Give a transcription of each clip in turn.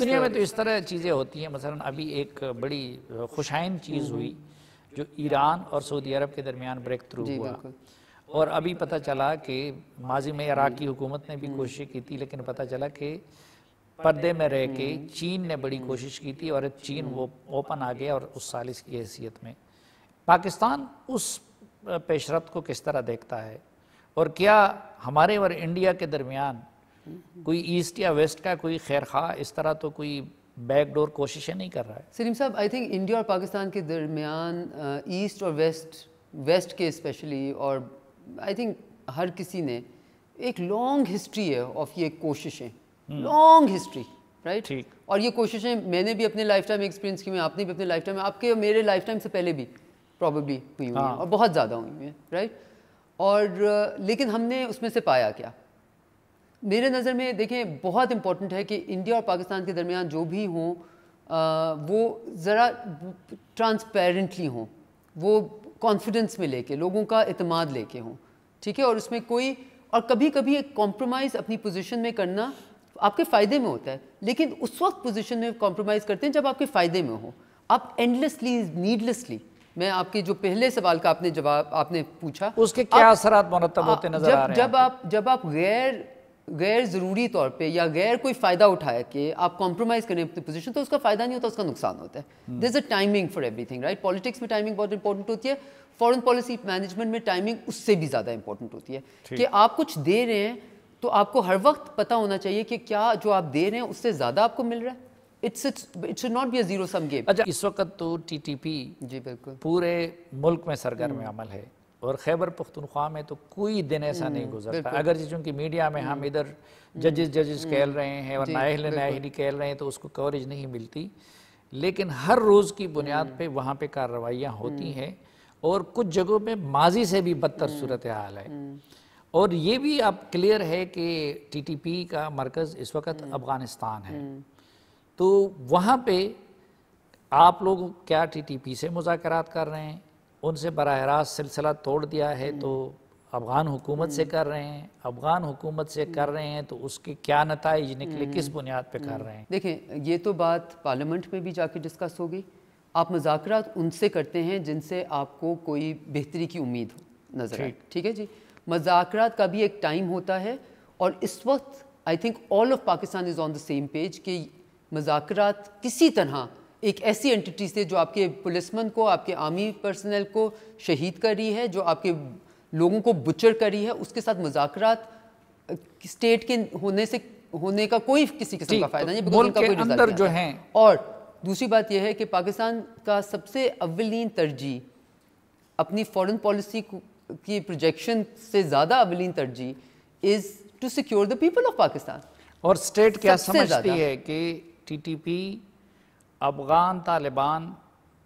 دنیا میں تو اس طرح چیزیں ہوتی ہیں. مثلا ابھی ایک بڑی خوشائن چیز ہوئی جو ایران اور سعودی عرب کے درمیان بریک تھرو ہوا, اور ابھی پتہ چلا کہ ماضی میں عراق کی حکومت نے بھی کوشش کی تھی, لیکن پتہ چلا کہ پردے میں رہ کے چین نے بڑی کوشش کی تھی اور چین وہ اوپن آ گیا اور اس سالس کی حیثیت میں. پاکستان اس پیش رفت کو کس طرح دیکھتا ہے, اور کیا ہمارے اور انڈیا کے درمیان کوئی ایسٹ یا ویسٹ کا کوئی خیر خواہ اس طرح تو کوئی بیک ڈور کوششیں نہیں کر رہا ہے؟ سلیم صاحب, آئی تھنک انڈیا اور پاکستان کے درمیان ایسٹ اور ویسٹ کے اسپیشلی, اور آئی تھنک ہر کسی نے ایک لانگ ہسٹری ہے آف یہ کوششیں, لانگ ہسٹری, رائٹ. اور یہ کوششیں میں نے بھی اپنے لائف ٹائم ایکسپیرینس کی ہیں, آپ نے بھی اپنے لائف ٹائم میں, آپ کے میرے لائف ٹائم سے پہلے بھی پرابیبلی ہوئی ہیں اور بہت زیادہ ہوئی ہیں, رائٹ. اور لیکن ہم نے اس میں سے پایا کیا؟ میرے نظر میں دیکھیں بہت امپورٹنٹ ہے کہ انڈیا اور پاکستان کے درمیان جو بھی ہوں وہ ذرا ٹرانسپیرنٹلی ہوں, وہ کانفیڈنس میں لے کے, لوگوں کا اعتماد لے کے ہوں, ٹھیک ہے. اور اس میں کوئی, اور کبھی کبھی ایک کمپرومائز اپنی پوزیشن میں کرنا آپ کے فائدے میں ہوتا ہے, لیکن اس وقت پوزیشن میں کمپرومائز کرتے ہیں جب آپ کے فائدے میں ہو. آپ اینڈلیسلی, نیڈلیسلی, میں آپ کے جو پہلے سوال کا آپ نے جواب آپ نے پوچھا اس کے کیا اثرات مرتب ہوتے نظر آ رہے ہیں؟ جب آپ غیر ضروری طور پہ یا غیر کوئی فائدہ اٹھایا کہ آپ کمپرومائز کریں اپنی پوزیشن, تو اس کا فائدہ نہیں ہوتا, اس کا نقصان ہوتا ہے. دیر از a timing for every thing, right. Politics میں ٹائمنگ بہت امپورٹنٹ ہوتی ہے, فارن پالیسی مینجمنٹ میں ٹائمنگ اس سے بھی زیادہ امپورٹنٹ ہوتی ہے. کہ آپ کچھ دے رہے ہیں تو آپ کو ہر وقت پتہ ہونا چاہیے کہ کیا جو آپ دے رہے ہیں اس سے زیادہ آپ کو مل رہا ہے. It should not be a zero sum game. اچھا, اس وقت تو ٹی ٹی پی جی بالکل پورے ملک میں سرگرم عمل ہے, اور خیبر پختونخوا میں تو کوئی دن ایسا نہیں گزرتا, اگر چونکہ میڈیا میں ہم ادھر ججز کہل رہے ہیں اور نااہلی کہل رہے ہیں تو اس کو کوریج نہیں ملتی, لیکن ہر روز کی بنیاد پہ وہاں پہ کارروائیاں ہوتی ہیں, اور کچھ جگہوں پہ ماضی سے بھی بدتر صورتحال ہے. اور یہ بھی اب کلیئر ہے کہ ٹی ٹی پی کا مرکز اس وقت افغانستان ہے, تو وہاں پہ آپ لوگ کیا ٹی ٹی پی سے مذاکرات کر رہے ہیں, ان سے براہ راست سلسلہ توڑ دیا ہے تو افغان حکومت سے کر رہے ہیں, افغان حکومت سے کر رہے ہیں تو اس کے کیا نتائج نکلے, کس بنیاد پہ کر رہے ہیں؟ دیکھیں یہ تو بات پارلیمنٹ میں بھی جا کے ڈسکس ہوگی. آپ مذاکرات ان سے کرتے ہیں جن سے آپ کو کوئی بہتری کی امید نظر آئے, ٹھیک ہے جی. مذاکرات کا بھی ایک ٹائم ہوتا ہے, اور اس وقت I think all of Pakistan is on the same page کہ مذاکرات کسی طرح ایک ایسی اینٹی سے جو آپ کے پولیسمن کو, آپ کے آرمی پرسنل کو شہید کر رہی ہے, جو آپ کے لوگوں کو بچر کر رہی ہے, اس کے ساتھ مذاکرات اسٹیٹ کے ہونے کا کوئی کسی قسم کا فائدہ نہیں, ملک کے اندر جو ہیں. اور دوسری بات یہ ہے کہ پاکستان کا سب سے اولین ترجیح اپنی فورن پالیسی کی پروجیکشن سے زیادہ اولین ترجیح is to secure the people of Pakistan. اور اسٹیٹ کیا سمجھتی ہے کہ T T P Afghan Taliban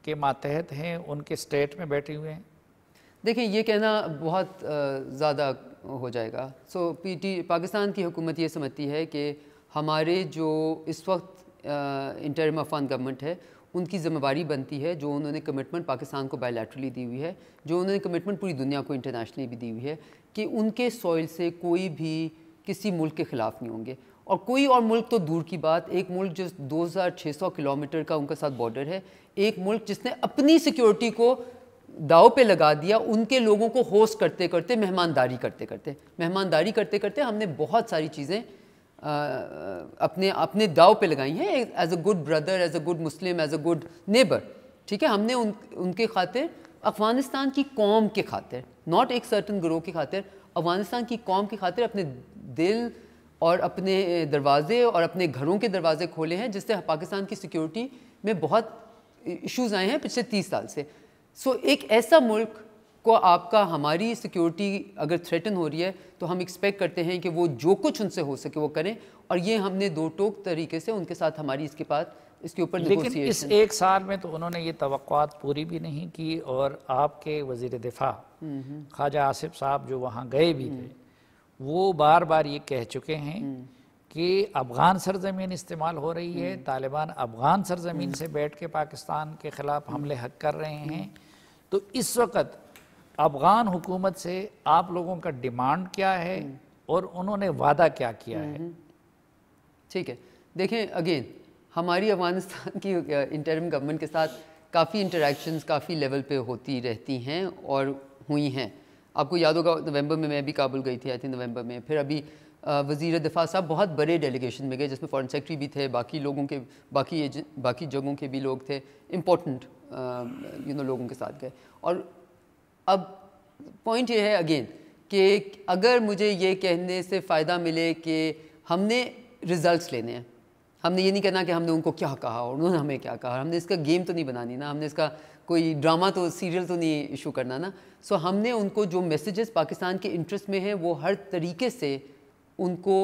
کے ماتحت ہیں, ان کے اسٹیٹ میں بیٹھے ہوئے ہیں؟ دیکھیں یہ کہنا بہت زیادہ ہو جائے گا. سو پاکستان کی حکومت یہ سمجھتی ہے کہ ہمارے جو اس وقت انٹرم افغان گورنمنٹ ہے ان کی ذمہ داری بنتی ہے, جو انہوں نے کمٹمنٹ پاکستان کو بائی لیٹرلی دی ہوئی ہے, جو انہوں نے کمٹمنٹ پوری دنیا کو انٹرنیشنلی بھی دی ہوئی ہے, کہ ان کے سوئل سے کوئی بھی کسی ملک کے خلاف نہیں ہوں گے. اور کوئی اور ملک تو دور کی بات, ایک ملک جو 2600 کلومیٹر کا ان کے ساتھ بارڈر ہے, ایک ملک جس نے اپنی سیکیورٹی کو داؤ پہ لگا دیا, ان کے لوگوں کو ہوسٹ کرتے کرتے, مہمانداری کرتے کرتے ہم نے بہت ساری چیزیں اپنے داؤ پہ لگائی ہیں as a good brother, as a good Muslim, as a good neighbour, ٹھیک ہے. ہم نے ان کے خاطر, افغانستان کی قوم کے خاطر, ناٹ ایک سرٹن گروہ کی خاطر, افغانستان کی قوم کی خاطر اپنے دل اور اپنے دروازے اور اپنے گھروں کے دروازے کھولے ہیں, جس سے پاکستان کی سیکیورٹی میں بہت ایشوز آئے ہیں پچھلے 30 سال سے. سو ایک ایسا ملک کو آپ کا, ہماری سیکیورٹی اگر تھریٹن ہو رہی ہے تو ہم ایکسپیکٹ کرتے ہیں کہ وہ جو کچھ ان سے ہو سکے وہ کریں, اور یہ ہم نے دو ٹوک طریقے سے ان کے ساتھ ہماری اس کے اوپر لیکن اس ایک سال میں تو انہوں نے یہ توقعات پوری بھی نہیں کی, اور آپ کے وزیر دفاع خواجہ آصف صاحب جو وہاں گئے بھی تھے, وہ بار بار یہ کہہ چکے ہیں کہ افغان سرزمین استعمال ہو رہی ہے, طالبان افغان سرزمین سے بیٹھ کے پاکستان کے خلاف حملے حق کر رہے ہیں. تو اس وقت افغان حکومت سے آپ لوگوں کا ڈیمانڈ کیا ہے اور انہوں نے وعدہ کیا کیا ہے؟ ٹھیک ہے, دیکھیں اگین ہماری افغانستان کی انٹرم گورنمنٹ کے ساتھ کافی انٹریکشنز کافی لیول پہ ہوتی رہتی ہیں اور ہوئی ہیں. آپ کو یاد ہوگا نومبر میں بھی کابل گئی تھی, آئی تھنک نومبر میں. پھر ابھی وزیر دفاع صاحب بہت بڑے ڈیلیگیشن میں گئے, جس میں فارن سیکرٹری بھی تھے, باقی لوگوں کے باقی جگہوں کے بھی لوگ تھے, امپورٹنٹ لوگوں کے ساتھ گئے. اور اب پوائنٹ یہ ہے اگین کہ اگر مجھے یہ کہنے سے فائدہ ملے کہ ہم نے ریزلٹس لینے ہیں, ہم نے یہ نہیں کہنا کہ ہم نے ان کو کیا کہا اور انہوں نے ہمیں کیا کہا, ہم نے اس کا گیم تو نہیں بنانی نا, ہم نے اس کا کوئی ڈرامہ تو سیریل تو نہیں ایشو کرنا نا. سو ہم نے ان کو جو میسیجز پاکستان کے انٹرسٹ میں ہیں وہ ہر طریقے سے ان کو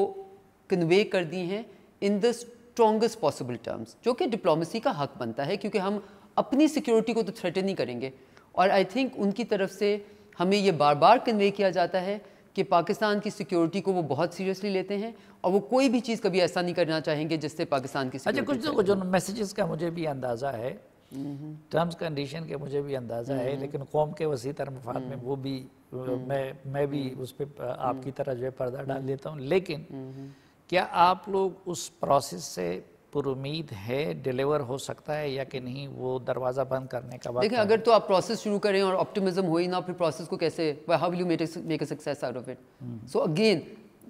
کنوے کر دی ہیں ان دا اسٹرانگسٹ پاسبل ٹرمز, جو کہ ڈپلومیسی کا حق بنتا ہے, کیونکہ ہم اپنی سیکیورٹی کو تو تھریٹن نہیں کریں گے. اور آئی تھنک ان کی طرف سے ہمیں یہ بار بار کنوے کیا جاتا ہے کہ پاکستان کی سیکیورٹی کو وہ بہت سیریسلی لیتے ہیں اور وہ کوئی بھی چیز کبھی ایسا نہیں کرنا چاہیں گے جس سے پاکستان کی سیکیورٹی. اچھا, کچھ جو میسیجز کا مجھے بھی اندازہ ہے, ٹرمز کنڈیشن کے مجھے بھی اندازہ ہے, لیکن قوم کے وسیع تر مفاد میں وہ بھی میں بھی اس پہ آپ کی طرح جو ہے پردہ ڈال دیتا ہوں. لیکن کیا آپ لوگ اس پروسیس سے پر امید ہے ڈیلیور ہو سکتا ہے یا کہ نہیں, وہ دروازہ بند کرنے کا وقت؟ دیکھیں, اگر تو آپ پروسیس شروع کریں اور آپٹیمزم ہوئی نا, پھر پروسیس کو کیسے, how will you make a success out of it. So again,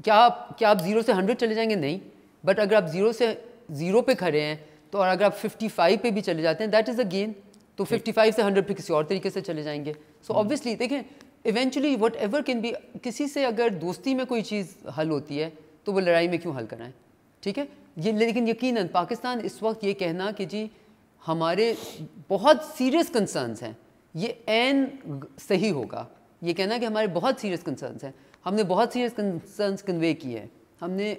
کیا آپ 0 سے 100 چلے جائیں گے؟ نہیں. بٹ اگر آپ 0 سے 0 پہ کھڑے ہیں تو, اور اگر آپ 55 پہ بھی چلے جاتے ہیں, دیٹ از اے گین. تو 55 سے 100 پہ کسی اور طریقے سے چلے جائیں گے. سو آبویسلی دیکھیں, eventually whatever can be, کسی سے اگر دوستی میں کوئی چیز حل ہوتی ہے تو وہ لڑائی میں کیوں حل کرائیں, ٹھیک ہے. لیکن یقیناً پاکستان اس وقت یہ کہنا کہ جی ہمارے بہت سیریس کنسرنز ہیں, یہ عین صحیح ہوگا. یہ کہنا کہ ہمارے بہت سیریس کنسرنز ہیں, ہم نے بہت سیریس کنسرنز کنوے کیے ہیں ہم نے,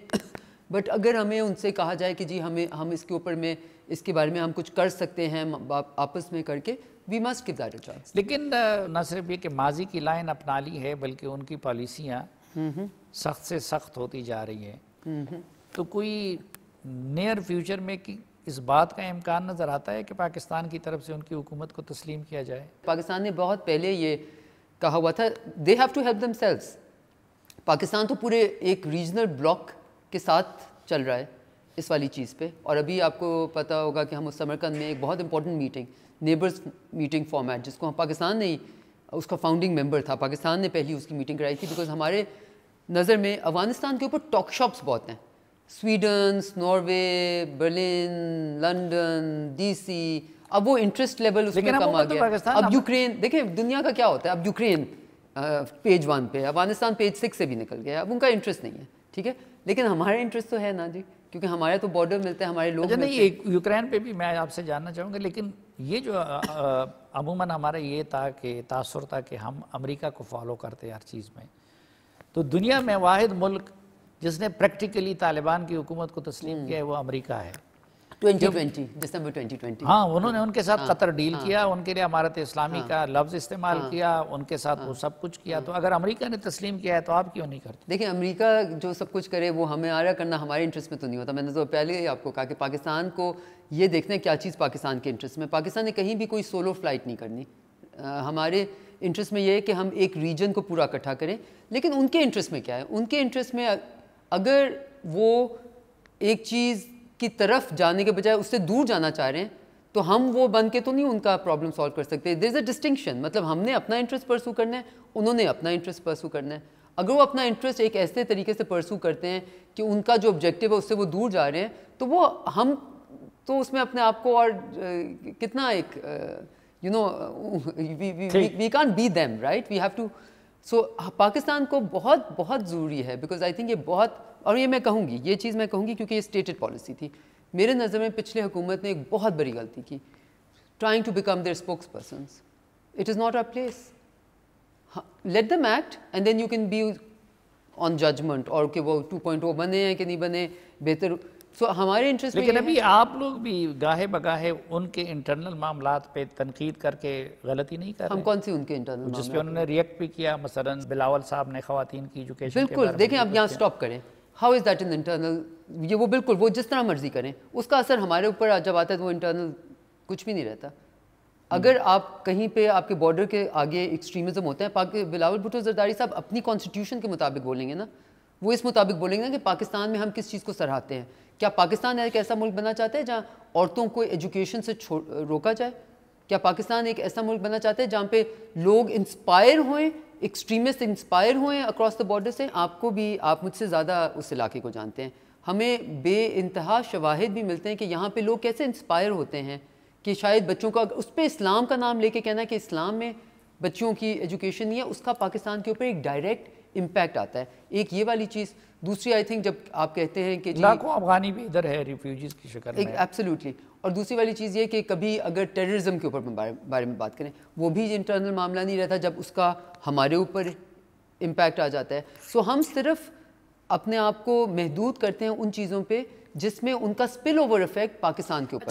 بٹ اگر ہمیں ان سے کہا جائے کہ جی ہم اس کے اوپر میں اس کے بارے میں ہم کچھ کر سکتے ہیں آپس میں کر کے, we must give that a chance. لیکن نہ صرف یہ کہ ماضی کی لائن اپنا لی ہے, بلکہ ان کی پالیسیاں سخت سے سخت ہوتی جا رہی ہیں. تو کوئی نیئر فیوچر میں اس بات کا امکان نظر آتا ہے کہ پاکستان کی طرف سے ان کی حکومت کو تسلیم کیا جائے؟ پاکستان نے بہت پہلے یہ کہا ہوا تھا, they have to help themselves. Pakistan تو پورے ایک ریجنل بلاک کے ساتھ چل رہا ہے اس والی چیز پہ. اور ابھی آپ کو پتہ ہوگا کہ ہم اس سمرقند میں ایک بہت important meeting, neighbours meeting format, جس کو ہم پاکستان نے اس کا فاؤنڈنگ ممبر تھا, پاکستان نے پہلی اس کی میٹنگ کرائی تھی, بیکاز ہمارے نظر میں افغانستان کے اوپر ٹاک شاپس بہت ہیں. Sweden, Norway, Berlin, London, D C. اب وہ انٹرسٹ لیول اس میں کم آ گیا. اب یوکرین دیکھیں, دنیا کا کیا ہوتا ہے, اب یوکرین پیج 1 پہ, افغانستان پیج 6 سے بھی نکل گیا. اب ان کا انٹرسٹ نہیں ہے, ٹھیک ہے, لیکن ہمارا انٹرسٹ تو ہے نا جی, کیونکہ ہمارے تو بارڈر ملتے ہیں, ہمارے لوگ. نہیں, یوکرین پہ بھی میں آپ سے جاننا چاہوں گا, لیکن یہ جو عموماً ہمارا یہ تھا کہ تاثر تھا کہ ہم امریکہ کو فالو کرتے ہر چیز میں. تو دنیا میں واحد ملک جس نے پریکٹیکلی طالبان کی حکومت کو تسلیم کیا ہے وہ امریکہ ہے. 2020 دسمبر 2020. ہاں, انہوں نے ان کے ساتھ قطر ڈیل کیا, ان کے لیے امارت اسلامی کا لفظ استعمال کیا, ان کے ساتھ وہ سب کچھ کیا. تو اگر امریکہ نے تسلیم کیا ہے تو آپ کیوں نہیں کرتے؟ دیکھیں, امریکہ جو سب کچھ کرے وہ ہمیں آرا کرنا ہمارے انٹرسٹ میں تو نہیں ہوتا. میں نے تو پہلے ہی آپ کو کہا کہ پاکستان کو یہ دیکھنا ہے کیا چیز پاکستان کے انٹرسٹ میں. پاکستان نے کہیں بھی کوئی سولو فلائٹ نہیں کرنی. ہمارے انٹرسٹ میں یہ ہے کہ ہم ایک ریجن کو پورا اکٹھا کریں. لیکن ان کے انٹرسٹ میں کیا ہے, ان کے انٹرسٹ میں اگر وہ ایک چیز کی طرف جانے کے بجائے اس سے دور جانا چاہ رہے ہیں تو ہم وہ بن کے تو نہیں ان کا پرابلم سالو کر سکتے. دیر از اے ڈسٹنکشن, مطلب ہم نے اپنا انٹرسٹ پرسو کرنا ہے, انہوں نے اپنا انٹرسٹ پرسو کرنا ہے. اگر وہ اپنا انٹرسٹ ایک ایسے طریقے سے پرسو کرتے ہیں کہ ان کا جو آبجیکٹیو ہے اس سے وہ دور جا رہے ہیں, تو وہ ہم تو اس میں اپنے آپ کو اور کتنا ایک we can't be them, right, we have to. So Pakistan کو بہت بہت ضروری ہے, بیکاز آئی تھنک یہ بہت, اور یہ میں کہوں گی, یہ چیز میں کہوں گی کیونکہ یہ اسٹیٹڈ پالیسی تھی. میرے نظر میں پچھلے حکومت نے ایک بہت بڑی غلطی کی, trying to become their spokespersons. It is not our place. Let them act and then you can be on judgment, اور کہ وہ 2.0 بنے ہیں کہ نہیں بنے, بہتر. سو ہمارے انٹرسٹ. لیکن ابھی آپ لوگ بھی گاہے بگاہے ان کے انٹرنل معاملات پہ تنقید کر کے غلطی نہیں کر رہے؟ ہم کون سی ان کے انٹرنل جس پہ انہوں نے ریئیکٹ بھی کیا, مثلا بلاول صاحب نے خواتین کی ایجوکیشن. بالکل, دیکھیں اب یہاں سٹاپ کریں. How is that in internal, یہ وہ بالکل وہ جس طرح مرضی کریں, اس کا اثر ہمارے اوپر جب آتا ہے تو وہ انٹرنل کچھ بھی نہیں رہتا. اگر آپ کہیں پہ آپ کے بارڈر کے آگے ایکسٹریمزم ہوتے ہیں, بلاول بھٹو زرداری صاحب اپنی کانسٹیٹیوشن کے مطابق بولیں گے نا, وہ اس مطابق بولیں گے نا کہ پاکستان میں ہم کس چیز کو سراہتے ہیں, کیا پاکستان ایک ایسا ملک بننا چاہتا ہے جہاں عورتوں کو ایجوکیشن سے روکا جائے؟ کیا پاکستان ایک ایسا ملک بننا چاہتے ہیں جہاں پہ لوگ انسپائر ہوئیں، ایکسٹریمسٹ انسپائر ہوئیں اکراس دا بارڈر سے؟ آپ مجھ سے زیادہ اس علاقے کو جانتے ہیں. ہمیں بے انتہا شواہد بھی ملتے ہیں کہ یہاں پہ لوگ کیسے انسپائر ہوتے ہیں کہ شاید بچوں کا اس پہ اسلام کا نام لے کے کہنا کہ اسلام میں بچوں کی ایجوکیشن نہیں ہے، اس کا پاکستان کے اوپر ایک ڈائریکٹ امپیکٹ آتا ہے. ایک یہ والی چیز. دوسری آئی تھنک جب آپ کہتے ہیں کہ لاکھوں افغانی بھی ادھر ہے ریفیوجیز کی شکل میں. ایبسلیوٹلی. اور دوسری والی چیز یہ کہ کبھی اگر ٹیررزم کے اوپر بارے میں بات کریں، وہ بھی انٹرنل معاملہ نہیں رہتا جب اس کا ہمارے اوپر امپیکٹ آ جاتا ہے. سو ہم صرف اپنے آپ کو محدود کرتے ہیں ان چیزوں پہ جس میں ان کا اسپل اوور افیکٹ پاکستان کے اوپر